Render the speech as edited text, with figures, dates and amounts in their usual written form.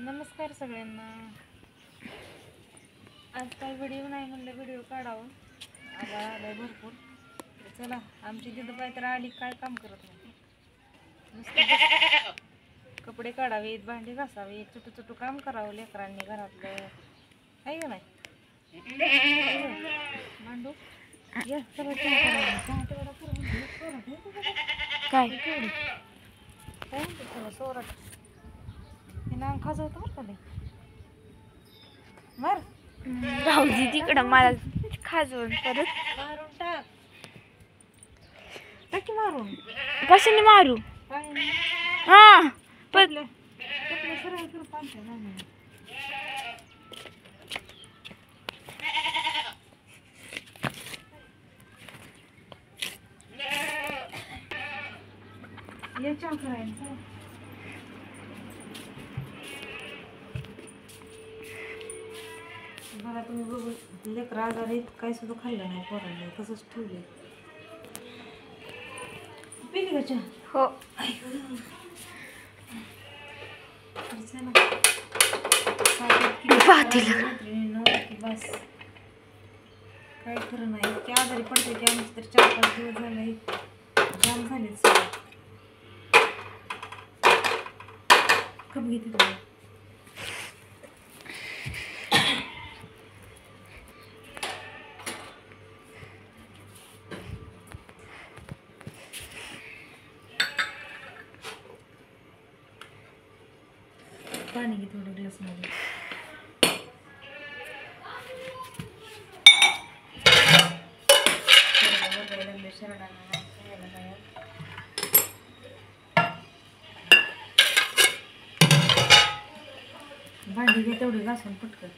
नमस्कार सगळ्यांना. आज काही व्हिडिओ नाही म्हणलं व्हिडिओ काढावं. आला आलाय भरपूर. चला आमची दिदूबाई तर आली, काय काम करत नाही, नुसतं कपडे काढावेत, भांडी घासावेत, छोटं छोटं काम करावं लेकरांनी घरातलं, आहे का नाही? मांडू या सगळं काय काय म्हणते सोरट हे नाम खाजवतं बरं का लय. मार राहू दे तिकडं, मला खाजवून परत मारून टाक, टाकी मारून. कशाने मारू? काय नाही हा पडलं पडलं सरळ करून पाणथ्या झालं. ये चहा करायचं. बघा तुम्ही बघू लेकरं आजारी काही सुद्धा खाल्लं नाही पोरांनी, तसंच ठेवले. पिली का चहा? हो. बस काय खरं नाही, इतके आजारी पडते की आमची तर 4-5 दिवस झाले जाम झाले सगळे. कप घेते तुला पाणी घे थोडं ग्लासमध्ये. भांडी घे तेवढी घासून पटकन.